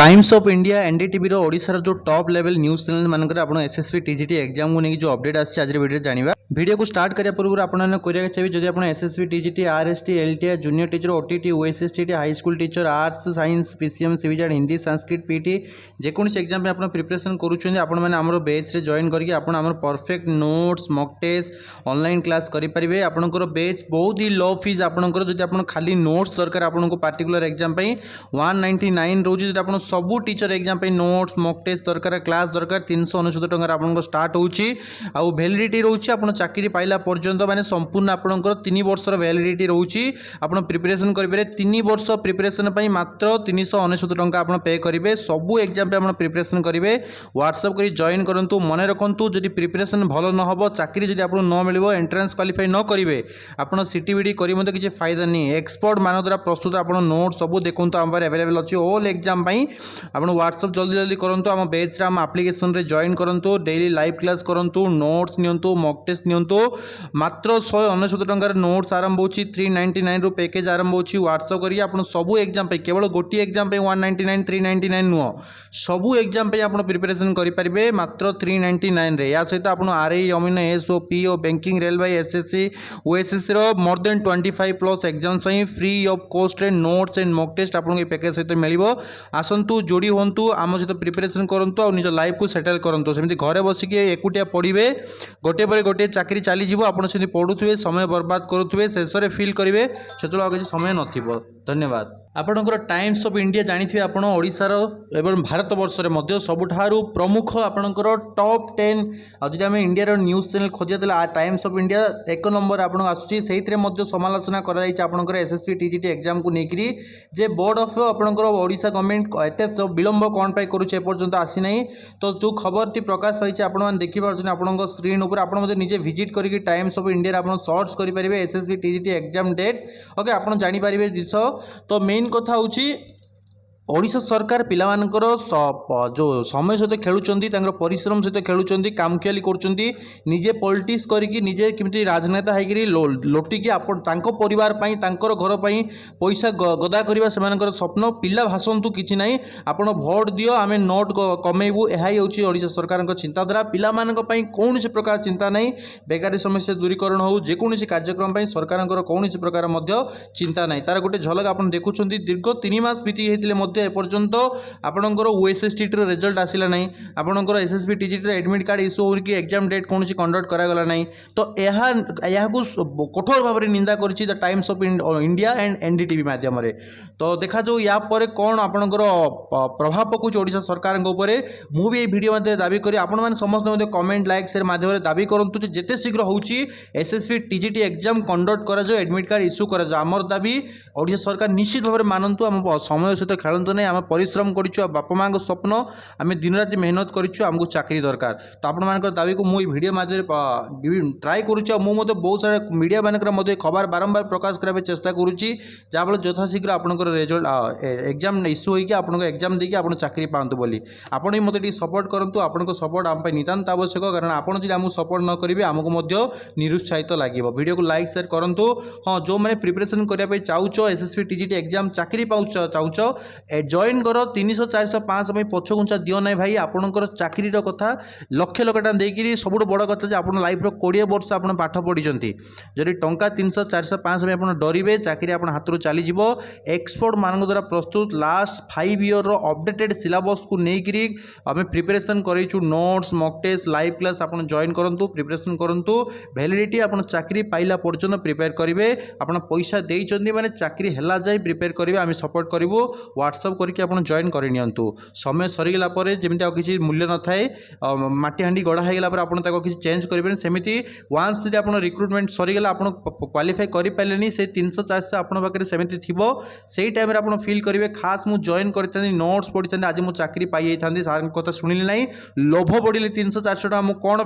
Times of India NDTV रो ओडिशार जो top level news channel मानकर आपण एसएससी टीजीटी एग्जाम को नहीं जो अपडेट आछि आज वीडियो जानिबा। वीडियो को स्टार्ट करिया पूर्व आपण करिया चाहिए जदि आपण SSC TGT RST LTI junior teacher OTT OSST high school teacher arts science PCM CBZ Hindi Sanskrit PT जेकोसी एग्जाम आप प्रिपरेशन करुँच आपण मैंने आम बेच रे जॉइन करके आपण आम perfect notes mock test online class करेंगे। आपंकर बेच बहुत ही लो फीस आपंकर जब आप खाली नोट्स दरकार आपको पार्टिकुलर एग्जाम 199 रोज आप सबू teacher exam notes mock test दरकार क्लास दरकार 399 टंका आपको स्टार्ट हो वैलिडिटी रोचे आप चाकरी पाइला पर्यंत माने संपूर्ण आपंकर 3 वर्षर वैलिडिटी रोचे आप प्रिपरेशन करेंगे 3 वर्ष प्रिपरेशन मात्र 399 टंका आप पे करेंगे सबू एग्जाम आप प्रिपरेशन करेंगे व्हाट्सएप कर जॉइन करूँ मन रखु जब प्रिपरेशन भल न हो चाकरी जब आपको न मिल एंट्रांस क्वालिफाई न करेंगे आप सीटीबीडी कर किसी फायदा नहीं एक्सपर्ट मान द्वारा प्रस्तुत आप नोट सब देखो आम अवेलेबल अच्छी ऑल एग्जाम आप व्हाट्सएप जल्दी जल्दी करूँ आम बेच आम आप्लिकेसन रे जॉइन करूँ डेली लाइव क्लास करूँ नोट्स नियंतु मॉक टेस्ट नियंतु मात्र 199 टंकार नोट्स आरंभ हो 399 रु पैकेज आरंभ हो व्हाट्सएप करी आप सबू एग्जाम केवल गोटे एग्जाम 199 399 नुह सबू एग्जाम आप प्रिपरेशन करेंगे मात्र 399 रे या सहित आप आरआई अमीन SO PO banking railway SSC OSSC रो more than 25 plus exams free of cost notes and mock test आपको ये पैकेज सहित मिल आसतु जोड़ी हूँ आम सहित प्रिपरेशन करूँ और निज लाइफ को सेटल करूँ सेमती घरे बसिक एकुटिया पढ़े गोटे पर गोटे चाकरी चली आप पढ़ुवे समय बर्बाद करुवे शेष में फिल करेंगे से किसी समय नथिबो। धन्यवाद। आपणकर टाइम्स ऑफ इंडिया जानी आप ओडिशार एवं भारत वर्ष में सबुठारु प्रमुख आपणकर टॉप 10 जब आम इंडिया न्यूज चैनल खोजा टाइम्स ऑफ इंडिया 1 नंबर आपको आसूसी समालोचना कर एसएससी टीजीटी एग्जाम को लेकरी जे बोर्ड ऑफ आपणकर ओडिशा गवर्नमेंट एत विलंब कौन पाई करुचे एपर्यंत आसी ना तो जो खबर टी प्रकाश पाई आपने देखिपुर आप स्क्रीन उपर आप निजे विजिट करके टाइम्स ऑफ इंडिया आप सर्च करेंगे SSC TGT exam date okay आप जानीपारे जिस तो मेन कथा होची ओडिशा सरकार पिलामानकर जो समय सहित खेलुंट परिश्रम सहित खेलुंट कामखियाली करुँचे पॉलिटिक्स करके निजे केमती राजनेता होकर लोटिकी परिवार घर पैसा गदा करवा से स्वप्न पिला भाषंतु कि ना आप भोट दियो आम नोट कमेबू यही हूँ ओडिशा सरकार चिंताधारा पिला कौन प्रकार चिंता ना बेकारी समस्या दूरीकरण हो जेकोसी कार्यक्रम सरकार कौन प्रकार चिंता ना तार गोटे झलक आप देखुं दीर्घ 3 मास बीती एपर्यंत आपणकर ओएसएसटी रिजल्ट आसला ना आपणकर SSC TGT admit card issue हो कि एग्जाम डेट कौन कंडक्ट करागला ना तो यह कठोर भाव में निंदा करिछि the Times of India and NDTV माध्यम तो देखा जाऊ या पर कौन आपणकर प्रभाव पकाउछ ओडिशा सरकार ऊपर मुझे ये वीडियो मध्य दाबी करी आपण माने समस्त कमेंट लाइक शेयर माध्यम दाबी करंतु जेते शीघ्र होउछि एसएससी टीजीटी एग्जाम कंडक्ट करा जाओ एडमिट कार्ड इश्यू करा जाओ आमर दाबी ओडिशा सरकार निश्चित भाव में मानतु आम समय सहित खेलतु नहीं आम परिश्रम करूँ बापा माँ स्वप्न आम दिन राति मेहनत करूँ चाकरी दरकार तो आपण दाबी को मुझे वीडियो माध्यम ट्राए करुँच मुझे बहुत सारा मीडिया मानक खबर बारंबार प्रकाश करने चेष्टा करुँची जहाँफल यथाशीघ्र आपंकर रिजल्ट एग्जाम इश्यू होगी आप एग्जाम देखिए आप चाकरी पातु बोली आपड़ मत सपोर्ट करूँ आपन सपोर्ट आम नितान्त आवश्यक कारण आपड़ जो आमको सपोर्ट न करेंगे आमको निरुत्साहित लगे वीडियो को लाइक शेयर करूँ हाँ जो मैंने प्रिपरेशन करने चाहूच एसएससी टीजीटी एग्जाम चाकरी पाँच चाहूच जॉइन कर 300 400 500 पछघुंचा दियो ना भाई आपणकर चाकरी कथा लक्ष लक्ष टाँग देकर सब बड़ कथा आप लाइफ 20 वर्ष आप पाठ पढ़ी जदि टंका 300 400 500 आप डरवे चाकरी आप हाथ चली एक्सपर्ट मान द्वारा प्रस्तुत लास्ट 5 ईयर रो अपडेटेड सिलेबस को लेकर आम प्रिपरेशन करूँ notes mock test live class आप जॉइन करूँ प्रिपरेशन करूँ वैलिडिटी आप चाकरी पाइला पर्यंत प्रिपेयर करेंगे आप पैसा देते माने चाकरी है जाए प्रिपेयर करेंगे आम सपोर्ट करूँ व्हाट्सएप करके आप जॉइन कर समय सरीगला जमी किसी मूल्य न थाए माटी हांडी गढ़ा होगा आप किसी चेंज करेंगे सेमती वान्स जब आप रिक्रुटमेंट सरीगला आप क्वालिफाई करें से 300 400 आपके पाखे सेमती थी से टाइम आप फिल करेंगे खास मुझे जॉइन कर नोट्स पढ़ी आज मुझे चाकरी पाई था सार कथा शुणिली ना लोभ बढ़ी 300 400 टका मुझे कौन